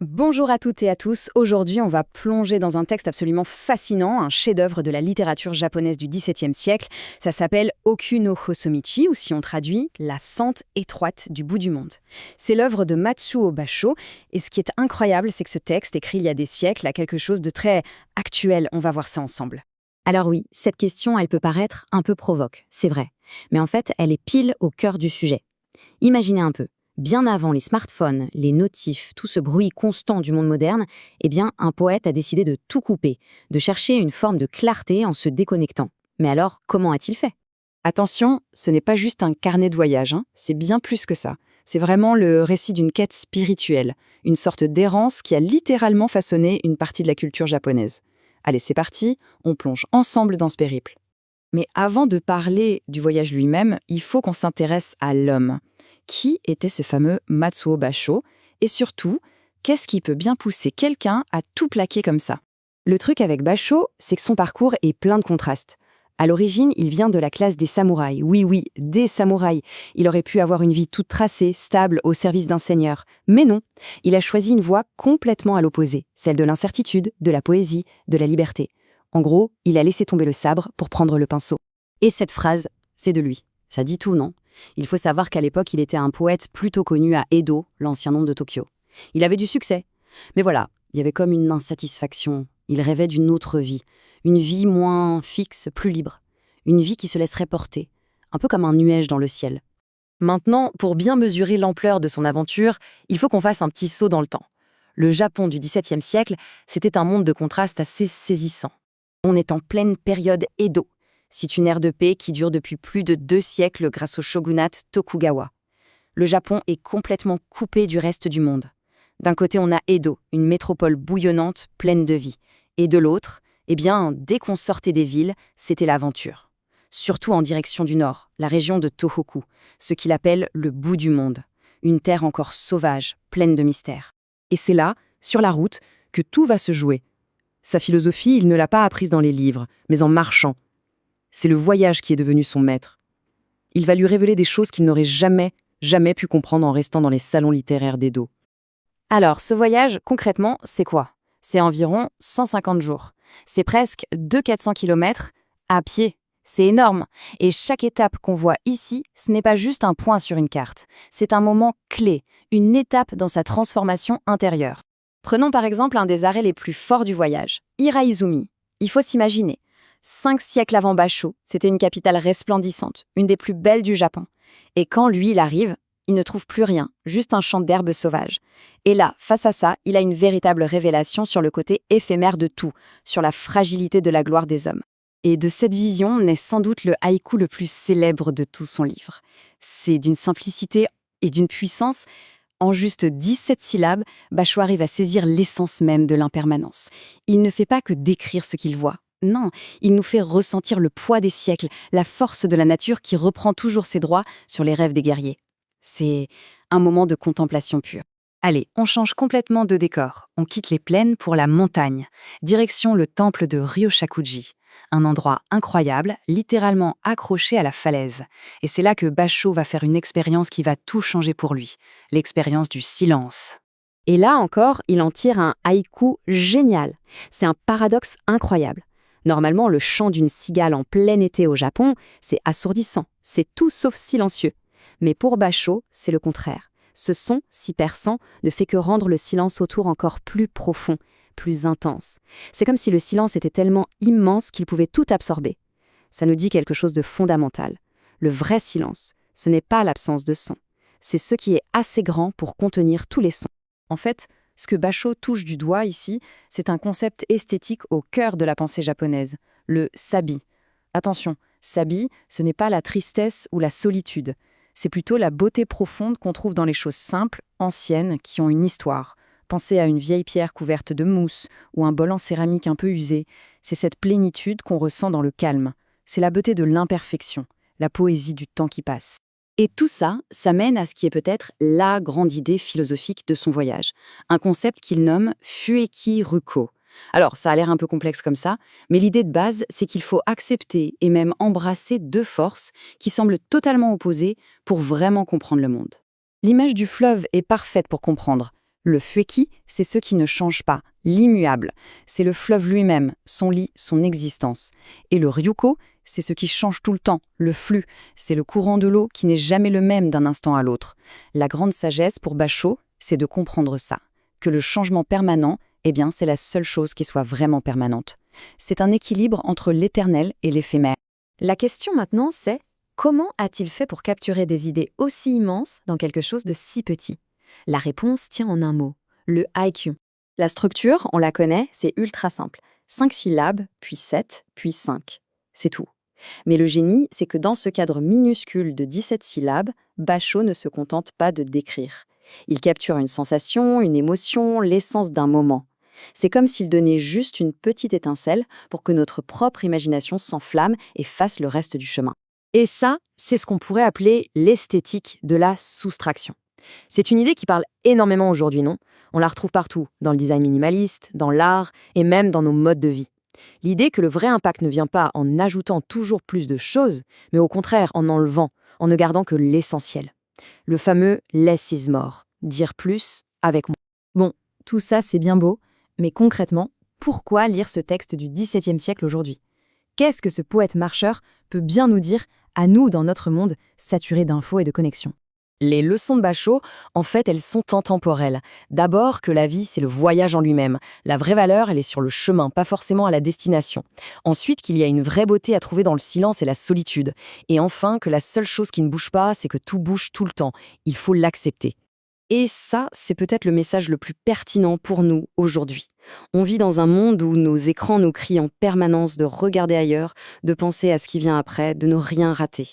Bonjour à toutes et à tous. Aujourd'hui, on va plonger dans un texte absolument fascinant, un chef-d'œuvre de la littérature japonaise du XVIIe siècle. Ça s'appelle Oku no Hosomichi, ou si on traduit, La sente étroite du bout du monde. C'est l'œuvre de Matsuo Basho, et ce qui est incroyable, c'est que ce texte, écrit il y a des siècles, a quelque chose de très actuel. On va voir ça ensemble. Alors oui, cette question, elle peut paraître un peu provoque, c'est vrai. Mais en fait, elle est pile au cœur du sujet. Imaginez un peu. Bien avant les smartphones, les notifs, tout ce bruit constant du monde moderne, eh bien, un poète a décidé de tout couper, de chercher une forme de clarté en se déconnectant. Mais alors, comment a-t-il fait? Attention, ce n'est pas juste un carnet de voyage, c'est bien plus que ça. C'est vraiment le récit d'une quête spirituelle, une sorte d'errance qui a littéralement façonné une partie de la culture japonaise. Allez, c'est parti, on plonge ensemble dans ce périple. Mais avant de parler du voyage lui-même, il faut qu'on s'intéresse à l'homme. Qui était ce fameux Matsuo Basho? Et surtout, qu'est-ce qui peut bien pousser quelqu'un à tout plaquer comme ça? Le truc avec Basho, c'est que son parcours est plein de contrastes. À l'origine, il vient de la classe des samouraïs. Oui, des samouraïs. Il aurait pu avoir une vie toute tracée, stable, au service d'un seigneur. Mais non, il a choisi une voie complètement à l'opposé, celle de l'incertitude, de la poésie, de la liberté. En gros, il a laissé tomber le sabre pour prendre le pinceau. Et cette phrase, c'est de lui. Ça dit tout, non? Il faut savoir qu'à l'époque, il était un poète plutôt connu à Edo, l'ancien nom de Tokyo. Il avait du succès. Mais voilà, il y avait comme une insatisfaction. Il rêvait d'une autre vie. Une vie moins fixe, plus libre. Une vie qui se laisserait porter. Un peu comme un nuage dans le ciel. Maintenant, pour bien mesurer l'ampleur de son aventure, il faut qu'on fasse un petit saut dans le temps. Le Japon du XVIIe siècle, c'était un monde de contrastes assez saisissant. On est en pleine période Edo. C'est une ère de paix qui dure depuis plus de 2 siècles grâce au shogunat Tokugawa. Le Japon est complètement coupé du reste du monde. D'un côté, on a Edo, une métropole bouillonnante, pleine de vie. Et de l'autre, dès qu'on sortait des villes, c'était l'aventure. Surtout en direction du nord, la région de Tohoku, ce qu'il appelle le bout du monde. Une terre encore sauvage, pleine de mystères. Et c'est là, sur la route, que tout va se jouer. Sa philosophie, il ne l'a pas apprise dans les livres, mais en marchant. C'est le voyage qui est devenu son maître. Il va lui révéler des choses qu'il n'aurait jamais pu comprendre en restant dans les salons littéraires d'Edo. Alors, ce voyage, concrètement, c'est quoi? C'est environ 150 jours. C'est presque 400 km à pied. C'est énorme. Et chaque étape qu'on voit ici, ce n'est pas juste un point sur une carte. C'est un moment clé, une étape dans sa transformation intérieure. Prenons par exemple un des arrêts les plus forts du voyage, Hiraizumi. Il faut s'imaginer. 5 siècles avant Basho, c'était une capitale resplendissante, une des plus belles du Japon. Et quand lui, il arrive, il ne trouve plus rien, juste un champ d'herbes sauvages. Et là, face à ça, il a une véritable révélation sur le côté éphémère de tout, sur la fragilité de la gloire des hommes. Et de cette vision naît sans doute le haïku le plus célèbre de tout son livre. C'est d'une simplicité et d'une puissance. En juste 17 syllabes, Basho arrive à saisir l'essence même de l'impermanence. Il ne fait pas que décrire ce qu'il voit. Non, il nous fait ressentir le poids des siècles, la force de la nature qui reprend toujours ses droits sur les rêves des guerriers. C'est un moment de contemplation pure. Allez, on change complètement de décor. On quitte les plaines pour la montagne. Direction le temple de Ryoshakuji. Un endroit incroyable, littéralement accroché à la falaise. Et c'est là que Basho va faire une expérience qui va tout changer pour lui. L'expérience du silence. Et là encore, il en tire un haïku génial. C'est un paradoxe incroyable. Normalement, le chant d'une cigale en plein été au Japon, c'est assourdissant, c'est tout sauf silencieux. Mais pour Basho, c'est le contraire. Ce son, si perçant, ne fait que rendre le silence autour encore plus profond, plus intense. C'est comme si le silence était tellement immense qu'il pouvait tout absorber. Ça nous dit quelque chose de fondamental. Le vrai silence, ce n'est pas l'absence de son. C'est ce qui est assez grand pour contenir tous les sons. En fait, ce que Basho touche du doigt ici, c'est un concept esthétique au cœur de la pensée japonaise, le sabi. Attention, sabi, ce n'est pas la tristesse ou la solitude. C'est plutôt la beauté profonde qu'on trouve dans les choses simples, anciennes, qui ont une histoire. Pensez à une vieille pierre couverte de mousse ou un bol en céramique un peu usé. C'est cette plénitude qu'on ressent dans le calme. C'est la beauté de l'imperfection, la poésie du temps qui passe. Et tout ça, ça mène à ce qui est peut-être la grande idée philosophique de son voyage. Un concept qu'il nomme Fueki Ruko. Alors, ça a l'air un peu complexe comme ça, mais l'idée de base, c'est qu'il faut accepter et même embrasser 2 forces qui semblent totalement opposées pour vraiment comprendre le monde. L'image du fleuve est parfaite pour comprendre. Le fueki, c'est ce qui ne change pas, l'immuable. C'est le fleuve lui-même, son lit, son existence. Et le ryuko, c'est ce qui change tout le temps, le flux. C'est le courant de l'eau qui n'est jamais le même d'un instant à l'autre. La grande sagesse pour Basho, c'est de comprendre ça. Que le changement permanent, eh bien, c'est la seule chose qui soit vraiment permanente. C'est un équilibre entre l'éternel et l'éphémère. La question maintenant, c'est comment a-t-il fait pour capturer des idées aussi immenses dans quelque chose de si petit? La réponse tient en un mot, le haïku. La structure, on la connaît, c'est ultra simple. 5 syllabes, puis 7, puis 5. C'est tout. Mais le génie, c'est que dans ce cadre minuscule de 17 syllabes, Basho ne se contente pas de décrire. Il capture une sensation, une émotion, l'essence d'un moment. C'est comme s'il donnait juste une petite étincelle pour que notre propre imagination s'enflamme et fasse le reste du chemin. Et ça, c'est ce qu'on pourrait appeler l'esthétique de la soustraction. C'est une idée qui parle énormément aujourd'hui, non? On la retrouve partout, dans le design minimaliste, dans l'art et même dans nos modes de vie. L'idée que le vrai impact ne vient pas en ajoutant toujours plus de choses, mais au contraire en enlevant, en ne gardant que l'essentiel. Le fameux « less is more », dire plus avec moins. Bon, tout ça c'est bien beau, mais concrètement, pourquoi lire ce texte du XVIIe siècle aujourd'hui? Qu'est-ce que ce poète marcheur peut bien nous dire à nous dans notre monde saturé d'infos et de connexions? Les leçons de Basho, en fait, elles sont intemporelles. D'abord que la vie, c'est le voyage en lui-même. La vraie valeur, elle est sur le chemin, pas forcément à la destination. Ensuite, qu'il y a une vraie beauté à trouver dans le silence et la solitude. Et enfin, que la seule chose qui ne bouge pas, c'est que tout bouge tout le temps. Il faut l'accepter. Et ça, c'est peut-être le message le plus pertinent pour nous aujourd'hui. On vit dans un monde où nos écrans nous crient en permanence de regarder ailleurs, de penser à ce qui vient après, de ne rien rater.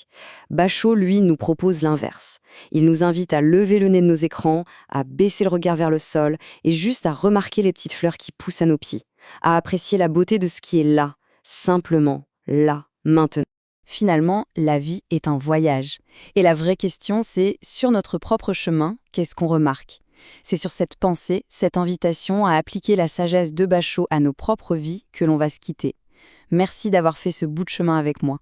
Basho, lui, nous propose l'inverse. Il nous invite à lever le nez de nos écrans, à baisser le regard vers le sol et juste à remarquer les petites fleurs qui poussent à nos pieds, à apprécier la beauté de ce qui est là, simplement là, maintenant. Finalement, la vie est un voyage. Et la vraie question, c'est, sur notre propre chemin, qu'est-ce qu'on remarque? C'est sur cette pensée, cette invitation à appliquer la sagesse de Basho à nos propres vies que l'on va se quitter. Merci d'avoir fait ce bout de chemin avec moi.